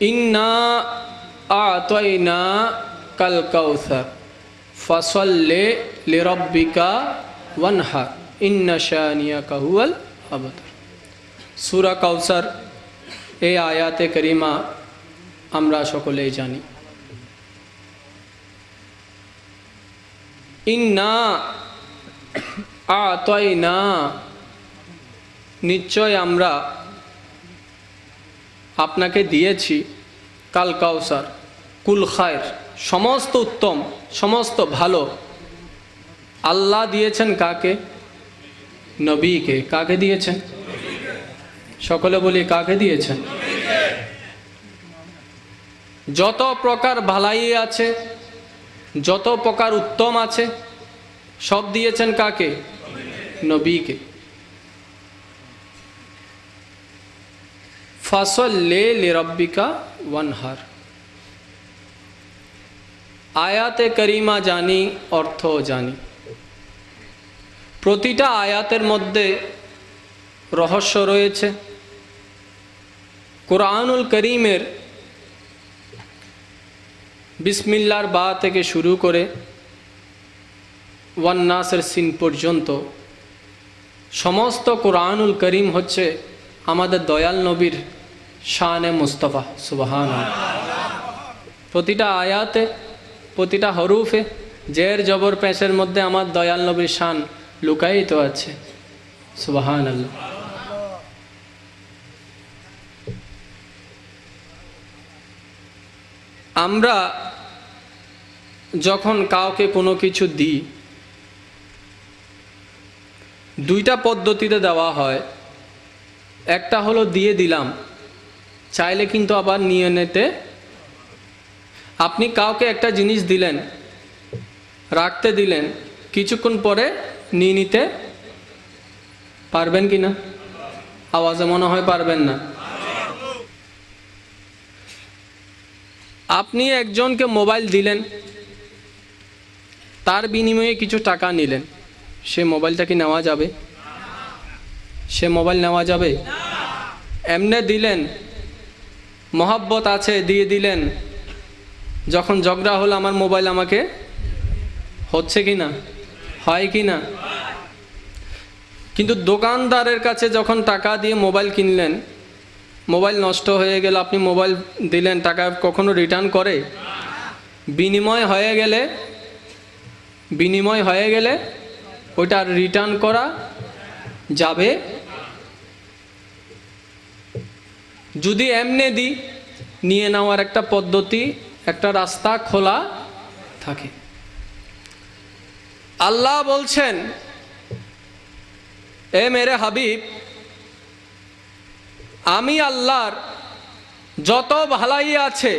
ইন্না আ'তাইনা কাল কাউসার ফাসাল্লি লিরাব্বিকা ওয়ানহার ইন্না শানিয়াকা হুয়াল আবতার। সূরা কাউসার এই আয়াতে করিমা আমরা সকলেই জানি। ইন্না আ'তাইনা নিশ্চয় আমরা আপনাকে দিয়েছি কাল কাউসার কুল খায়ের সমস্ত উত্তম সমস্ত ভালো। আল্লাহ দিয়েছেন কাকে? নবীকে। কাকে দিয়েছেন? সকলে বলি কাকে দিয়েছেন? যত প্রকার ভালাই আছে, যত প্রকার উত্তম আছে, সব দিয়েছেন কাকে? নবীকে। ফাসাল্লি লিরাব্বিকা ওয়ানহার। আয়াতে করিমা জানি, অর্থ জানি। প্রতিটা আয়াতের মধ্যে রহস্য রয়েছে। কুরআনুল করিমের বিসমিল্লাহর বা থেকে শুরু করে ওয়ান নাসের সিন পর্যন্ত সমস্ত কুরআনুল করিম হচ্ছে আমাদের দয়াল নবীর শানে মুস্তাফা। সুবহানাল্লাহ। প্রতিটা আয়াতে, প্রতিটা হরুফে জের জবর পেশের মধ্যে আমার দয়াল নবীর শান লুকায়িত আছে। সুবহানাল্লাহ। আমরা যখন কাউকে কোনো কিছু দিই, দুইটা পদ্ধতিতে দেওয়া হয়। একটা হলো দিয়ে দিলাম, চাইলে কিন্তু আবার নিয়ে নিতে। আপনি কাউকে একটা জিনিস দিলেন, রাখতে দিলেন, কিছুক্ষণ পরে নিয়ে নিতে পারবেন কি না? আওয়াজে মনে হয় পারবেন না। আপনি একজনকে মোবাইল দিলেন, তার বিনিময়ে কিছু টাকা নিলেন, সে মোবাইলটা কি নেওয়া যাবে? সে মোবাইল নেওয়া যাবে? এমনে দিলেন, মহব্বত আছে, দিয়ে দিলেন, যখন ঝগড়া হলো আমার মোবাইল আমাকে, হচ্ছে কি না? হয় কি না? কিন্তু দোকানদারের কাছে যখন টাকা দিয়ে মোবাইল কিনলেন, মোবাইল নষ্ট হয়ে গেল, আপনি মোবাইল দিলেন, টাকা কখনো রিটার্ন করে? বিনিময় হয়ে গেলে ওইটা রিটার্ন করা যাবে? যদি এমনি দিই, নিয়ে নেওয়ার একটা পদ্ধতি, একটা রাস্তা খোলা থাকে। আল্লাহ বলছেন, এ মেরে হাবিব, আমি আল্লাহর যত ভালাই আছে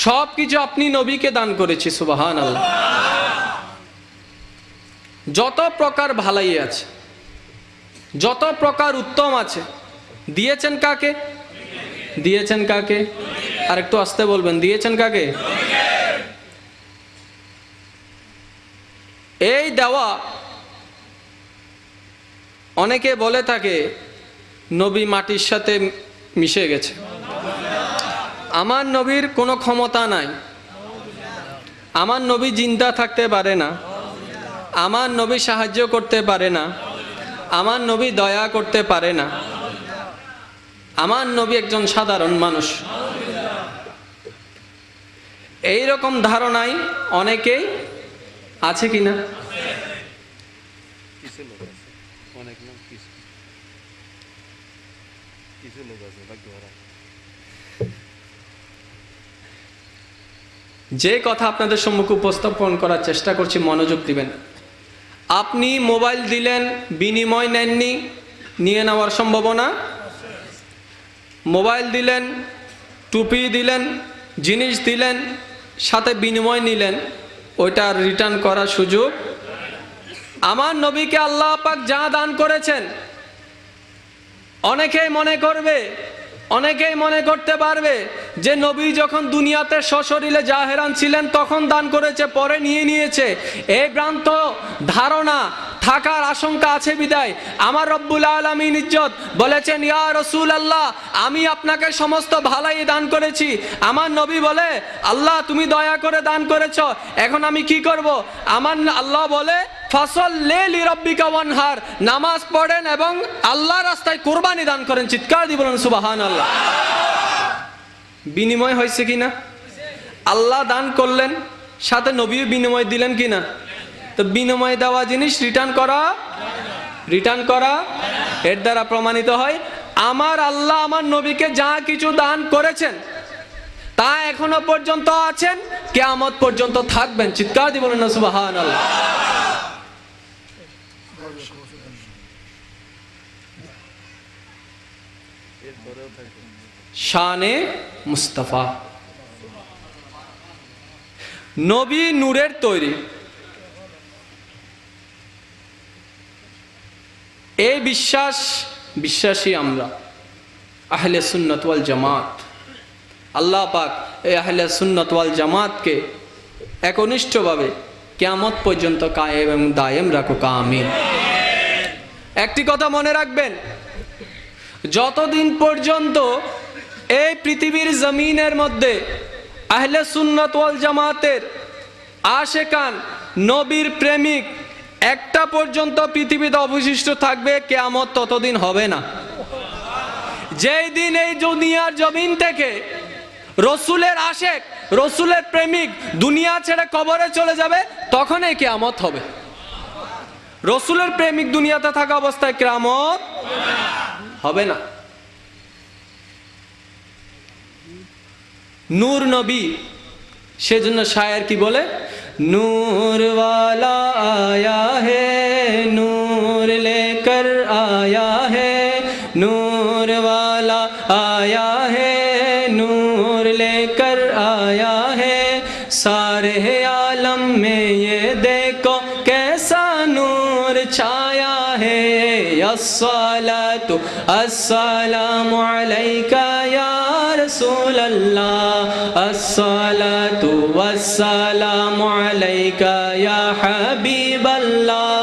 সব কিছু আপনি নবীকে দান করেছি। সুবহানাল্লাহ। যত প্রকার ভালাই আছে, যত প্রকার উত্তম আছে, দিয়েছেন কাকে? দিয়েছেন কাকে? আর একটু আস্তে বলবেন, দিয়েছেন কাকে? এই দেওয়া, অনেকে বলে থাকে নবী মাটির সাথে মিশে গেছে। আমার নবীর কোনো ক্ষমতা নাই, আমার নবী জিন্দা থাকতে পারে না, আমার নবী সাহায্য করতে পারে না, আমার নবী দয়া করতে পারে না, আমার নবী একজন সাধারণ মানুষ। এই রকম ধারণাই অনেকেই আছে কিনা? যে কথা আপনাদের সম্মুখে উপস্থাপন করার চেষ্টা করছি, মনোযোগ দিবেন। আপনি মোবাইল দিলেন, বিনিময় নেননি, নিয়ে নেওয়ার সম্ভাবনা। মোবাইল দিলেন, টুপি দিলেন, জিনিস দিলেন, সাথে বিনিময় নিলেন, ওইটা রিটার্ন করার সুযোগ। আমার নবীকে আল্লাহ পাক যা দান করেছেন, অনেকেই মনে করতে পারবে যে নবী যখন দুনিয়াতে সশরীরে জাহেরান ছিলেন তখন দান করেছে, পরে নিয়ে নিয়েছে। এই ভ্রান্ত ধারণা থাকার আশঙ্কা আছে বিদায় আমার রব্বুল আলামিন ইজ্জত বলেছেন, ইয়া রাসূলুল্লাহ, আমি আপনাকে সমস্ত ভালাই দান করেছি। আমার নবী বলে, আল্লাহ তুমি দয়া করে দান করেছ, এখন আমি কি করব? আমার আল্লাহ বলে, ফাসাল্লি লিরাব্বিকা ওয়ানহার, নামাজ পড়েন এবং আল্লাহর রাস্তায় কুরবানি দান করেন। চিৎকার দিয়ে বলেন সুবহানাল্লাহ। বিনিময় হয়েছে কিনা? আল্লাহ দান করলেন, সাথে নবীও বিনিময় দিলেন কিনা? তো বিনিময় দেওয়া জিনিস রিটার্ন করা এর দ্বারা প্রমাণিত হয় আমার আল্লাহ আমার নবীকে যা কিছু দান করেছেন তা এখনো পর্যন্ত আছেন, কিয়ামত পর্যন্ত থাকবেন। চিৎকার দিয়ে বলেন না সুবহানাল্লাহ। শানে মুস্তাফা, নবী নূরের তৈরি। এই বিশ্বাসী আমরা আহলে সুন্নাত ওয়াল জামাত। আল্লাহ পাক এই আহলে সুন্নাত ওয়াল জামাতকে একনিষ্ঠভাবে কিয়ামত পর্যন্ত কায়েম এবং দায়েম রাখুক, আমিন। একটি কথা মনে রাখবেন, যতদিন পর্যন্ত এই পৃথিবীর জমিনের মধ্যে আহলে সুন্নাত ওয়াল জামাতের আশেকান নবীর প্রেমিক একটা পর্যন্ত পৃথিবীতে অবশিষ্ট থাকবে, কিয়ামত ততদিন হবে না। যেই দিন এই দুনিয়ার জমিন থেকে রসুলের আশেক, রসুলের প্রেমিক দুনিয়া ছেড়ে কবরে চলে যাবে, তখনই কিয়ামত হবে। রসুলের প্রেমিক দুনিয়াতে থাকা অবস্থায় কিয়ামত হবে না। নূর নবী, সেজন্য শায়ের কি বলে, नूर वाला आया है नूर लेकर आया है, नूर वाला आया है नूर लेकर आया है, सारे आलम में ये देखो कैसा नूर छाया है। अस्सलातु अस्सलामु अलैका या रसूल अल्लाह, अस्सलातु वस्सलामु अलैका या हबीब अल्लाह,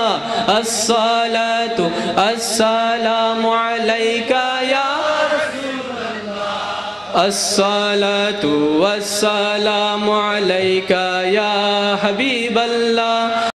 अस्सलातु अस्सलामु अलैका या रसूल अल्लाह, अस्सलातु वस्सलामु अलैका या हबीब अल्लाह।